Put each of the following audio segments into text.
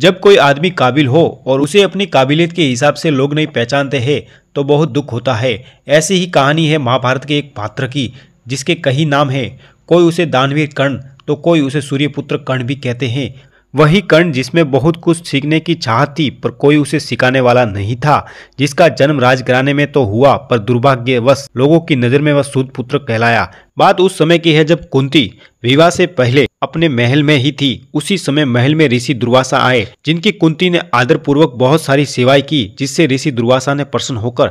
जब कोई आदमी काबिल हो और उसे अपनी काबिलियत के हिसाब से लोग नहीं पहचानते हैं तो बहुत दुख होता है। ऐसी ही कहानी है महाभारत के एक पात्र की, जिसके कई नाम हैं। कोई उसे दानवीर कर्ण तो कोई उसे सूर्यपुत्र कर्ण भी कहते हैं। वही कर्ण जिसमें बहुत कुछ सीखने की चाहत थी, पर कोई उसे सिखाने वाला नहीं था। जिसका जन्म राजघराने में तो हुआ, पर दुर्भाग्यवश लोगों की नजर में वह सूत पुत्र कहलाया। बात उस समय की है जब कुंती विवाह से पहले अपने महल में ही थी। उसी समय महल में ऋषि दुर्वासा आए, जिनकी कुंती ने आदरपूर्वक बहुत सारी सेवाएं की, जिससे ऋषि दुर्वासा ने प्रसन्न होकर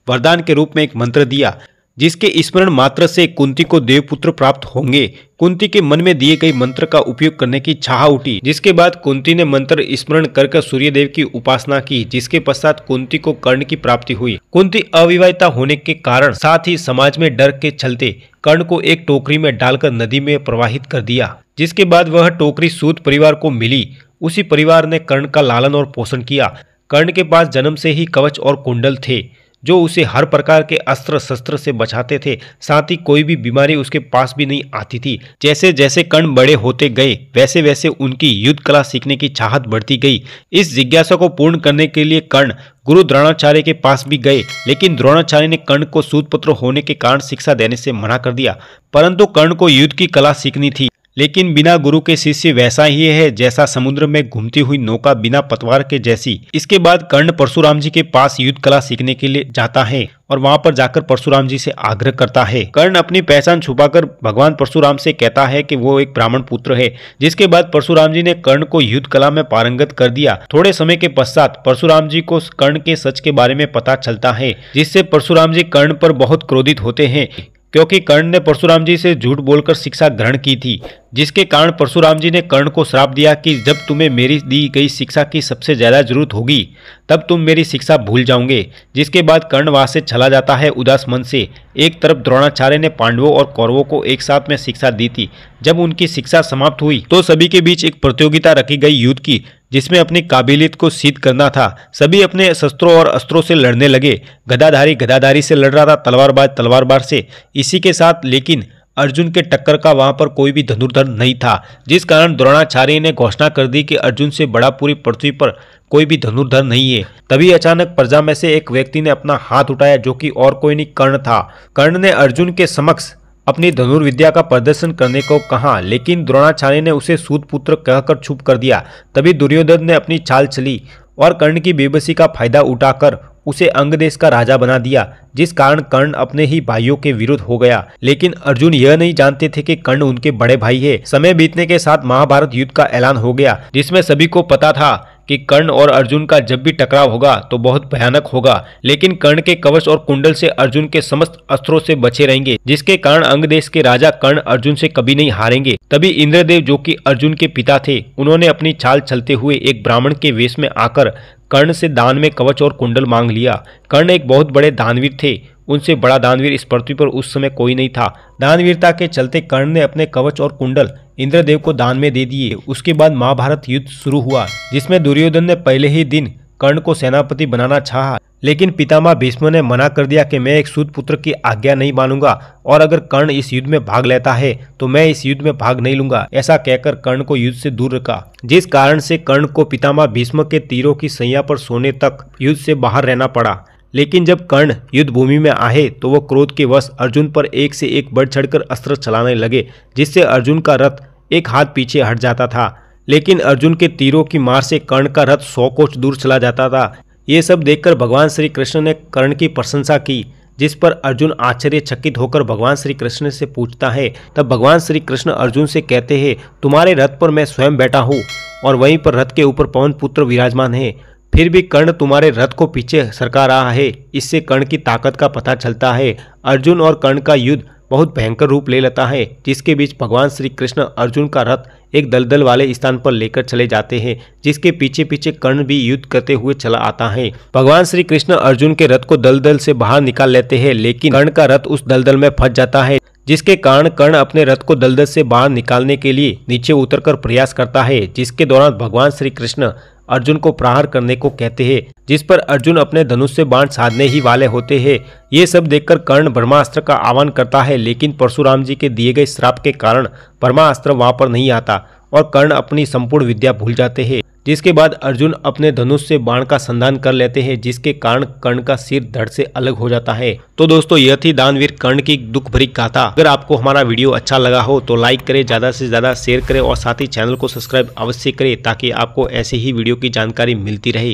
वरदान के रूप में एक मंत्र दिया, जिसके स्मरण मात्र से कुंती को देवपुत्र प्राप्त होंगे। कुंती के मन में दिए गए मंत्र का उपयोग करने की चाह उठी, जिसके बाद कुंती ने मंत्र स्मरण कर सूर्यदेव की उपासना की, जिसके पश्चात कुंती को कर्ण की प्राप्ति हुई। कुंती अविवाहिता होने के कारण, साथ ही समाज में डर के चलते कर्ण को एक टोकरी में डालकर नदी में प्रवाहित कर दिया, जिसके बाद वह टोकरी सूत परिवार को मिली। उसी परिवार ने कर्ण का लालन और पोषण किया। कर्ण के पास जन्म से ही कवच और कुंडल थे, जो उसे हर प्रकार के अस्त्र शस्त्र से बचाते थे। साथ ही कोई भी बीमारी उसके पास भी नहीं आती थी। जैसे जैसे कर्ण बड़े होते गए, वैसे वैसे उनकी युद्ध कला सीखने की चाहत बढ़ती गई। इस जिज्ञासा को पूर्ण करने के लिए कर्ण गुरु द्रोणाचार्य के पास भी गए, लेकिन द्रोणाचार्य ने कर्ण को सूतपुत्र होने के कारण शिक्षा देने से मना कर दिया। परंतु कर्ण को युद्ध की कला सीखनी थी, लेकिन बिना गुरु के शिष्य वैसा ही है जैसा समुद्र में घूमती हुई नौका बिना पतवार के जैसी। इसके बाद कर्ण परशुराम जी के पास युद्ध कला सीखने के लिए जाता है और वहां पर जाकर परशुराम जी से आग्रह करता है। कर्ण अपनी पहचान छुपाकर भगवान परशुराम से कहता है कि वो एक ब्राह्मण पुत्र है। जिसके बाद परशुराम जी ने कर्ण को युद्ध कला में पारंगत कर दिया। थोड़े समय के पश्चात परशुराम जी को कर्ण के सच के बारे में पता चलता है, जिससे परशुराम जी कर्ण पर बहुत क्रोधित होते हैं, क्योंकि कर्ण ने परशुराम जी से झूठ बोलकर शिक्षा ग्रहण की थी। जिसके कारण परशुराम जी ने कर्ण को श्राप दिया कि जब तुम्हें मेरी दी गई शिक्षा की सबसे ज्यादा जरूरत होगी, तब तुम मेरी शिक्षा भूल जाओगे। जिसके बाद कर्ण वहां से चला जाता है उदास मन से। एक तरफ द्रोणाचार्य ने पांडवों और कौरवों को एक साथ में शिक्षा दी थी। जब उनकी शिक्षा समाप्त हुई तो सभी के बीच एक प्रतियोगिता रखी गई युद्ध की, जिसमें अपनी काबिलियत को सिद्ध करना था। सभी अपने शस्त्रों और अस्त्रों से लड़ने लगे। गदाधारी गदाधारी से लड़ रहा था, तलवारबाज तलवारबाज से। इसी के साथ लेकिन अर्जुन के टक्कर का वहां पर कोई भी धनुर्धर नहीं था, जिस कारण द्रोणाचार्य ने घोषणा कर दी कि अर्जुन से बड़ा पूरी पृथ्वी पर कोई भी धनुर्धर नहीं है। तभी अचानक प्रजा में से एक व्यक्ति ने अपना हाथ उठाया, जो कि और कोई नहीं कर्ण था। कर्ण ने अर्जुन के समक्ष अपनी धनुर्विद्या का प्रदर्शन करने को कहा, लेकिन द्रोणाचार्य ने उसे सूतपुत्र कहकर चुप कर दिया। तभी दुर्योधन ने अपनी चाल चली और कर्ण की बेबसी का फायदा उठाकर उसे अंग देश का राजा बना दिया, जिस कारण कर्ण अपने ही भाइयों के विरुद्ध हो गया। लेकिन अर्जुन यह नहीं जानते थे कि कर्ण उनके बड़े भाई है। समय बीतने के साथ महाभारत युद्ध का ऐलान हो गया, जिसमें सभी को पता था कि कर्ण और अर्जुन का जब भी टकराव होगा तो बहुत भयानक होगा। लेकिन कर्ण के कवच और कुंडल से अर्जुन के समस्त अस्त्रों से बचे रहेंगे, जिसके कारण अंग देश के राजा कर्ण अर्जुन से कभी नहीं हारेंगे। तभी इंद्रदेव, जो कि अर्जुन के पिता थे, उन्होंने अपनी चाल चलते हुए एक ब्राह्मण के वेश में आकर कर्ण से दान में कवच और कुंडल मांग लिया। कर्ण एक बहुत बड़े दानवीर थे। उनसे बड़ा दानवीर इस पृथ्वी पर उस समय कोई नहीं था। दानवीरता के चलते कर्ण ने अपने कवच और कुंडल इंद्रदेव को दान में दे दिए। उसके बाद महाभारत युद्ध शुरू हुआ, जिसमें दुर्योधन ने पहले ही दिन कर्ण को सेनापति बनाना चाहा, लेकिन पितामह भीष्म ने मना कर दिया कि मैं एक सूत पुत्र की आज्ञा नहीं मानूंगा, और अगर कर्ण इस युद्ध में भाग लेता है तो मैं इस युद्ध में भाग नहीं लूंगा। ऐसा कहकर कर्ण को युद्ध से दूर रखा, जिस कारण से कर्ण को पितामह भीष्म के तीरों की सैया पर सोने तक युद्ध से बाहर रहना पड़ा। लेकिन जब कर्ण युद्ध भूमि में आए तो वह क्रोध के वश अर्जुन पर एक से एक बढ़ चढ़कर अस्त्र चलाने लगे, जिससे अर्जुन का रथ एक हाथ पीछे हट जाता था। लेकिन अर्जुन के तीरों की मार से कर्ण का रथ 100 कोस दूर चला जाता था। ये सब देखकर भगवान श्री कृष्ण ने कर्ण की प्रशंसा की, जिस पर अर्जुन आश्चर्यचकित होकर भगवान श्री कृष्ण से पूछता है। तब भगवान श्री कृष्ण अर्जुन से कहते हैं, तुम्हारे रथ पर मैं स्वयं बैठा हूँ और वहीं पर रथ के ऊपर पवन पुत्र विराजमान है, फिर भी कर्ण तुम्हारे रथ को पीछे सरका रहा है। इससे कर्ण की ताकत का पता चलता है। अर्जुन और कर्ण का युद्ध बहुत भयंकर रूप ले लेता है, जिसके बीच भगवान श्री कृष्ण अर्जुन का रथ एक दलदल वाले स्थान पर लेकर चले जाते हैं, जिसके पीछे पीछे कर्ण भी युद्ध करते हुए चला आता है। भगवान श्री कृष्ण अर्जुन के रथ को दलदल से बाहर निकाल लेते हैं, लेकिन कर्ण का रथ उस दलदल में फंस जाता है, जिसके कारण कर्ण अपने रथ को दलदल से बाहर निकालने के लिए नीचे उतरकर प्रयास करता है, जिसके दौरान भगवान श्री कृष्ण अर्जुन को प्रहार करने को कहते हैं, जिस पर अर्जुन अपने धनुष से बाण साधने ही वाले होते हैं। ये सब देखकर कर्ण ब्रह्मास्त्र का आह्वान करता है, लेकिन परशुराम जी के दिए गए श्राप के कारण ब्रह्मास्त्र वहां पर नहीं आता और कर्ण अपनी संपूर्ण विद्या भूल जाते हैं। जिसके बाद अर्जुन अपने धनुष से बाण का संधान कर लेते हैं, जिसके कारण कर्ण का सिर धड़ से अलग हो जाता है। तो दोस्तों यह थी दानवीर कर्ण की दुख भरी गाथा। अगर आपको हमारा वीडियो अच्छा लगा हो तो लाइक करें, ज्यादा से ज्यादा शेयर करें और साथ ही चैनल को सब्सक्राइब अवश्य करें ताकि आपको ऐसे ही वीडियो की जानकारी मिलती रहे।